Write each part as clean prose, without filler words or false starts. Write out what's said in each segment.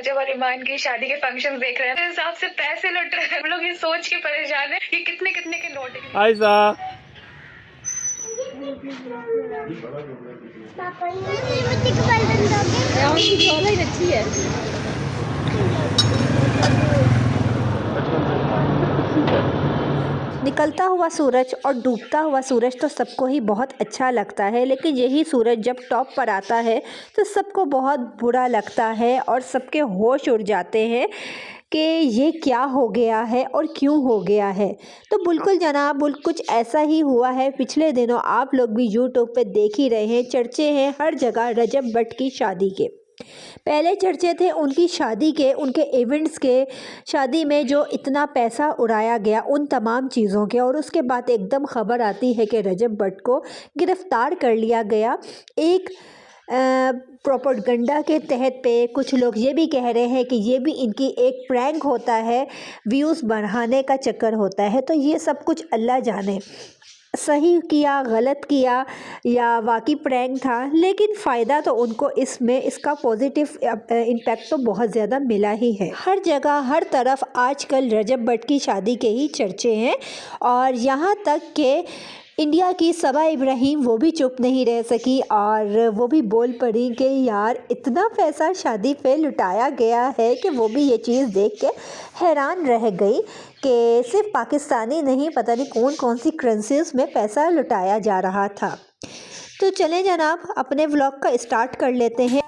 रजब और ईमान की शादी के फंक्शन देख रहे हैं, तो हिसाब से पैसे लुट रहे हैं। हम लोग ये सोच के परेशान है कि कितने कितने के नोट है। आयशा अच्छी है। निकलता हुआ सूरज और डूबता हुआ सूरज तो सबको ही बहुत अच्छा लगता है, लेकिन यही सूरज जब टॉप पर आता है तो सबको बहुत बुरा लगता है और सबके होश उड़ जाते हैं कि ये क्या हो गया है और क्यों हो गया है। तो बिल्कुल जनाब, कुछ ऐसा ही हुआ है। पिछले दिनों आप लोग भी यूट्यूब पे देख ही रहे हैं, चर्चे हैं हर जगह रजब भट्ट की शादी के। पहले चर्चे थे उनकी शादी के, उनके इवेंट्स के, शादी में जो इतना पैसा उड़ाया गया उन तमाम चीज़ों के, और उसके बाद एकदम खबर आती है कि रजब भट्ट को गिरफ़्तार कर लिया गया एक प्रोपेगेंडा के तहत पे। कुछ लोग ये भी कह रहे हैं कि ये भी इनकी एक प्रैंक होता है, व्यूज़ बढ़ाने का चक्कर होता है। तो ये सब कुछ अल्लाह जाने सही किया गलत किया या वाकई प्रैंक था, लेकिन फ़ायदा तो उनको इसका पॉजिटिव इम्पैक्ट तो बहुत ज़्यादा मिला ही है। हर जगह हर तरफ आजकल रजब भट्ट की शादी के ही चर्चे हैं, और यहाँ तक कि इंडिया की सबा इब्राहिम वो भी चुप नहीं रह सकी और वो भी बोल पड़ी कि यार इतना पैसा शादी पे लुटाया गया है कि वो भी ये चीज़ देख के हैरान रह गई कि सिर्फ पाकिस्तानी नहीं, पता नहीं कौन कौन सी करेंसीज में पैसा लुटाया जा रहा था। तो चलें जनाब, अपने व्लॉग का स्टार्ट कर लेते हैं।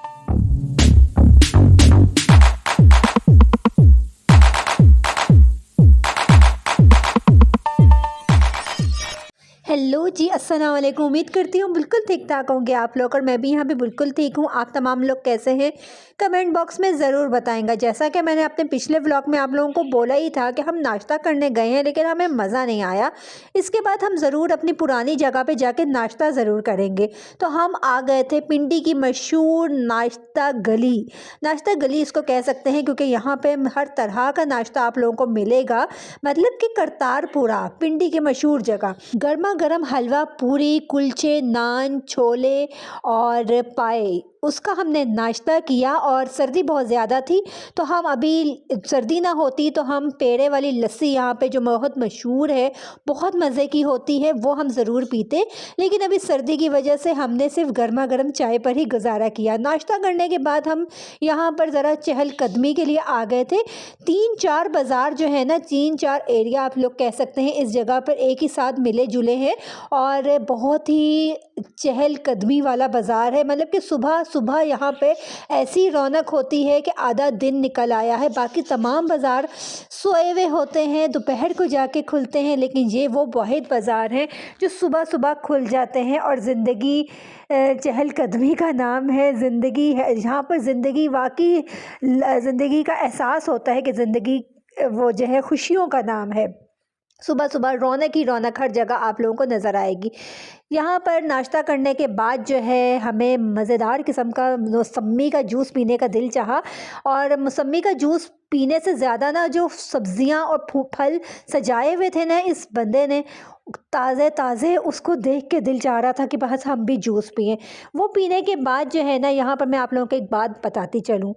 हेलो जी, अस्सलाम वालेकुम। उम्मीद करती हूँ बिल्कुल ठीक ठाक होंगे आप लोग, और मैं भी यहाँ पे बिल्कुल ठीक हूँ। आप तमाम लोग कैसे हैं कमेंट बॉक्स में ज़रूर बताएंगा। जैसा कि मैंने अपने पिछले व्लॉग में आप लोगों को बोला ही था कि हम नाश्ता करने गए हैं, लेकिन हमें मज़ा नहीं आया। इसके बाद हम ज़रूर अपनी पुरानी जगह पे जाके नाश्ता ज़रूर करेंगे। तो हम आ गए थे पिंडी की मशहूर नाश्ता गली। नाश्ता गली इसको कह सकते हैं क्योंकि यहाँ पे हर तरह का नाश्ता आप लोगों को मिलेगा, मतलब कि करतारपुरा पिंडी की मशहूर जगह। गर्मा गरम हलवा पूरी, कुलचे, नान, छोले और पाए, उसका हमने नाश्ता किया। और सर्दी बहुत ज़्यादा थी तो हम, अभी सर्दी ना होती तो हम पेड़े वाली लस्सी यहाँ पे जो बहुत मशहूर है, बहुत मज़े की होती है, वो हम ज़रूर पीते। लेकिन अभी सर्दी की वजह से हमने सिर्फ गर्मा गर्म चाय पर ही गुजारा किया। नाश्ता करने के बाद हम यहाँ पर ज़रा चहलकदमी के लिए आ गए थे। 3-4 बाज़ार जो है ना, 3-4 एरिया आप लोग कह सकते हैं इस जगह पर एक ही साथ मिले जुले हैं, और बहुत ही चहलकदमी वाला बाज़ार है। मतलब कि सुबह सुबह यहाँ पे ऐसी रौनक होती है कि आधा दिन निकल आया है। बाकी तमाम बाज़ार सोए हुए होते हैं, दोपहर को जाके खुलते हैं, लेकिन ये वो वाहिद बाज़ार हैं जो सुबह सुबह खुल जाते हैं। और ज़िंदगी चहलकदमी का नाम है, ज़िंदगी है यहाँ पर। ज़िंदगी वाकई ज़िंदगी का एहसास होता है कि ज़िंदगी वो जो है खुशियों का नाम है। सुबह सुबह रौनक ही रौनक हर जगह आप लोगों को नज़र आएगी। यहाँ पर नाश्ता करने के बाद जो है हमें मज़ेदार किस्म का मौसमी का जूस पीने का दिल चाहा, और मौसमी का जूस पीने से ज़्यादा ना, जो सब्ज़ियाँ और फल सजाए हुए थे ना इस बंदे ने, ताज़े ताज़े, उसको देख के दिल चाह रहा था कि बस हम भी जूस पिएं। वो पीने के बाद जो है ना, यहाँ पर मैं आप लोगों को एक बात बताती चलूँ।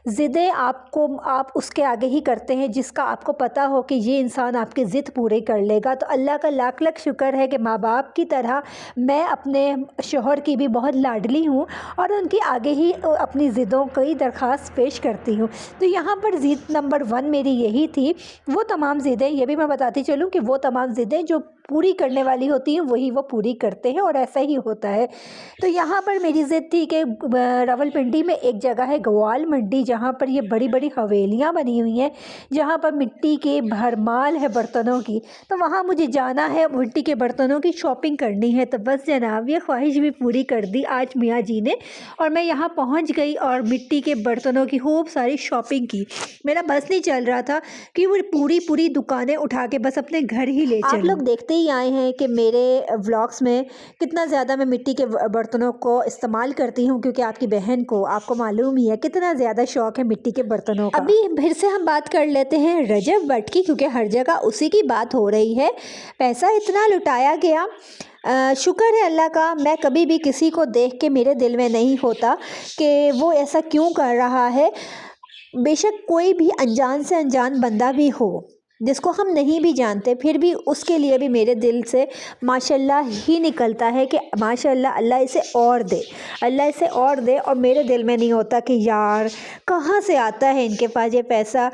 ज़िद्दें आप उसके आगे ही करते हैं जिसका आपको पता हो कि ये इंसान आपकी ज़िद पूरी कर लेगा। तो अल्लाह का लाख लाख शुक्र है कि माँ बाप की तरह मैं अपने शोहर की भी बहुत लाडली हूँ और उनके आगे ही अपनी ज़िद्दों की दरख्वास्त पेश करती हूँ। तो यहाँ पर ज़िद नंबर 1 मेरी यही थी। वो तमाम ज़िद्दें, ये भी मैं बताती चलूँ कि वो तमाम ज़िद्दें जो पूरी करने वाली होती हैं वही वो पूरी करते हैं, और ऐसा ही होता है। तो यहाँ पर मेरी ज़िद थी कि रावलपिंडी में एक जगह है ग्वाल मंडी, जहाँ पर ये बड़ी बड़ी हवेलियाँ बनी हुई हैं, जहाँ पर मिट्टी के भरमाल है बर्तनों की। तो वहाँ मुझे जाना है, मिट्टी के बर्तनों की शॉपिंग करनी है। तो बस जनाब, ये ख्वाहिश भी पूरी कर दी आज मियाँ जी ने, और मैं यहाँ पहुँच गई और मिट्टी के बर्तनों की खूब सारी शॉपिंग की। मेरा बस नहीं चल रहा था कि वो पूरी दुकानें उठा के बस अपने घर ही ले चलूं। आप लोग देखते ही आए हैं कि मेरे व्लॉग्स में कितना ज़्यादा मैं मिट्टी के बर्तनों को इस्तेमाल करती हूँ, क्योंकि आपकी बहन को, आपको मालूम ही है कितना ज़्यादा शौक़ है मिट्टी के बर्तनों का। अभी फिर से हम बात कर लेते हैं रजब भट्ट की, क्योंकि हर जगह उसी की बात हो रही है। पैसा इतना लुटाया गया, शुक्र है अल्लाह का। मैं कभी भी किसी को देख के मेरे दिल में नहीं होता कि वो ऐसा क्यों कर रहा है। बेशक कोई भी अनजान से अनजान बंदा भी हो, जिसको हम नहीं भी जानते, फिर भी उसके लिए भी मेरे दिल से माशाल्लाह ही निकलता है कि माशाल्लाह अल्लाह इसे और दे, अल्लाह इसे और दे। और मेरे दिल में नहीं होता कि यार कहाँ से आता है इनके पास ये पैसा।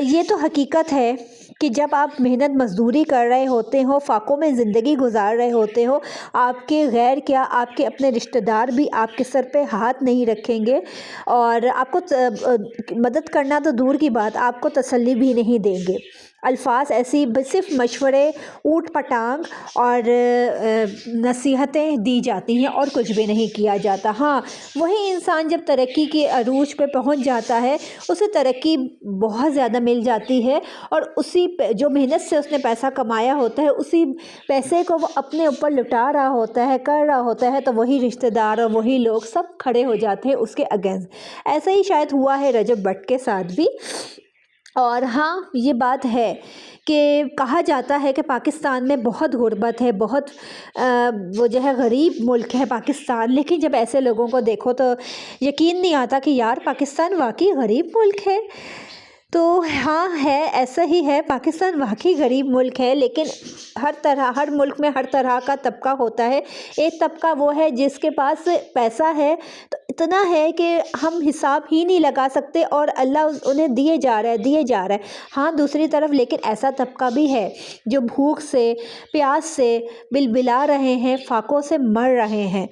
ये तो हकीकत है कि जब आप मेहनत मज़दूरी कर रहे होते हो, फाकों में ज़िंदगी गुजार रहे होते हो, आपके गैर क्या आपके अपने रिश्तेदार भी आपके सर पे हाथ नहीं रखेंगे और आपको मदद करना तो दूर की बात, आपको तसल्ली भी नहीं देंगे। अल्फाज ऐसी सिर्फ मशवरे, ऊट पटांग और नसीहतें दी जाती हैं और कुछ भी नहीं किया जाता। हाँ, वही इंसान जब तरक्की के अरूज पे पहुंच जाता है, उसे तरक्की बहुत ज़्यादा मिल जाती है और उसी जो मेहनत से उसने पैसा कमाया होता है, उसी पैसे को वो अपने ऊपर लुटा रहा होता है, कर रहा होता है, तो वही रिश्तेदार और वही लोग सब खड़े हो जाते हैं उसके अगेंस्ट। ऐसा ही शायद हुआ है रजब भट्ट के साथ भी। और हाँ, ये बात है कि कहा जाता है कि पाकिस्तान में बहुत गुर्बत है, बहुत वो जो है गरीब मुल्क है पाकिस्तान। लेकिन जब ऐसे लोगों को देखो तो यकीन नहीं आता कि यार पाकिस्तान वाकई गरीब मुल्क है। तो हाँ, है, ऐसा ही है, पाकिस्तान वाकई गरीब मुल्क है। लेकिन हर मुल्क में हर तरह का तबका होता है। एक तबका वो है जिसके पास पैसा है, तो इतना है कि हम हिसाब ही नहीं लगा सकते और अल्लाह उन्हें दिए जा रहा है। हाँ, दूसरी तरफ लेकिन ऐसा तबका भी है जो भूख से, प्यास से बिलबिला रहे हैं, फाकों से मर रहे हैं।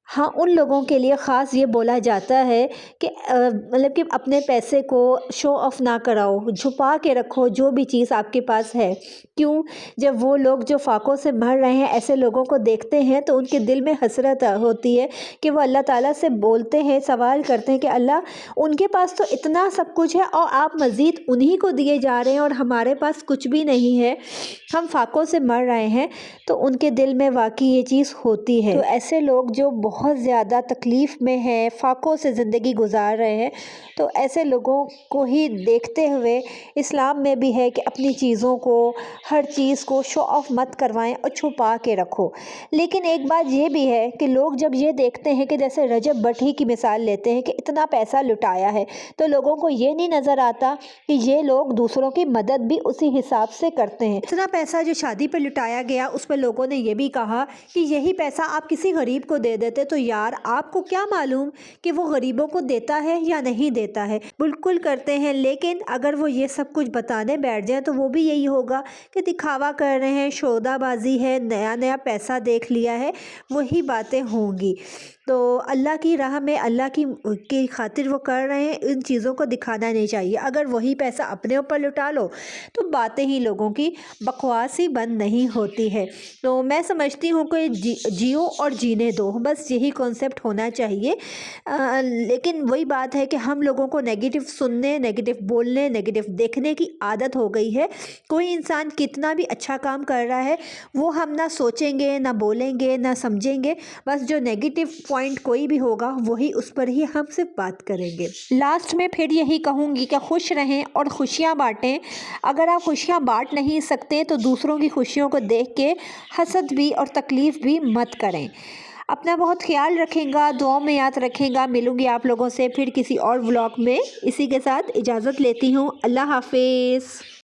हाँ, उन लोगों के लिए ख़ास ये बोला जाता है कि मतलब कि अपने पैसे को शो ऑफ़ ना कराओ, छुपा के रखो जो भी चीज़ आपके पास है। क्यों? जब वो लोग जो फाकों से मर रहे हैं, ऐसे लोगों को देखते हैं तो उनके दिल में हसरत होती है कि वो अल्लाह ताला से बोलते हैं, सवाल करते हैं कि अल्लाह, उनके पास तो इतना सब कुछ है और आप मज़ीद उन्हीं को दिए जा रहे हैं और हमारे पास कुछ भी नहीं है, हम फाकों से मर रहे हैं। तो उनके दिल में वाकई ये चीज़ होती है। तो ऐसे लोग जो बहुत ज़्यादा तकलीफ़ में हैं, फाकों से ज़िंदगी गुजार रहे हैं, तो ऐसे लोगों को ही देखते हुए इस्लाम में भी है कि अपनी चीज़ों को, हर चीज़ को शो ऑफ़ मत करवाएं और छुपा के रखो। लेकिन एक बात ये भी है कि लोग जब ये देखते हैं कि जैसे रजब भट्ट ही की मिसाल लेते हैं कि इतना पैसा लुटाया है, तो लोगों को ये नहीं नज़र आता कि ये लोग दूसरों की मदद भी उसी हिसाब से करते हैं। इतना पैसा जो शादी पर लुटाया गया, उस पर लोगों ने ये भी कहा कि यही पैसा आप किसी गरीब को दे देते तो यार आपको क्या मालूम कि वो गरीबों को देता है या नहीं देता है। बिल्कुल करते हैं, लेकिन अगर वो ये सब कुछ बताने बैठ जाए तो वो भी यही होगा कि दिखावा कर रहे हैं, सौदाबाजी है, नया नया पैसा देख लिया है, वही बातें होंगी। तो अल्लाह की राह में, अल्लाह की खातिर वो कर रहे हैं, इन चीज़ों को दिखाना नहीं चाहिए। अगर वही पैसा अपने ऊपर लुटा लो तो बातें ही लोगों की बकवास ही बंद नहीं होती है। तो मैं समझती हूँ कि जियो और जीने दो, बस यही कॉन्सेप्ट होना चाहिए। लेकिन वही बात है कि हम लोगों को नेगेटिव सुनने, नेगेटिव बोलने, नेगेटिव देखने की आदत हो गई है। कोई इंसान कितना भी अच्छा काम कर रहा है, वो हम ना सोचेंगे, ना बोलेंगे, ना समझेंगे, बस जो नेगेटिव पॉइंट कोई भी होगा वही उस पर ही हम सिर्फ बात करेंगे। लास्ट में फिर यही कहूँगी कि खुश रहें और खुशियाँ बांटें। अगर आप खुशियाँ बांट नहीं सकते तो दूसरों की खुशियों को देख के हसद भी और तकलीफ़ भी मत करें। अपना बहुत ख्याल रखेंगा, दुआओं में याद रखेंगा। मिलूंगी आप लोगों से फिर किसी और व्लॉग में। इसी के साथ इजाज़त लेती हूँ। अल्लाह हाफिज़।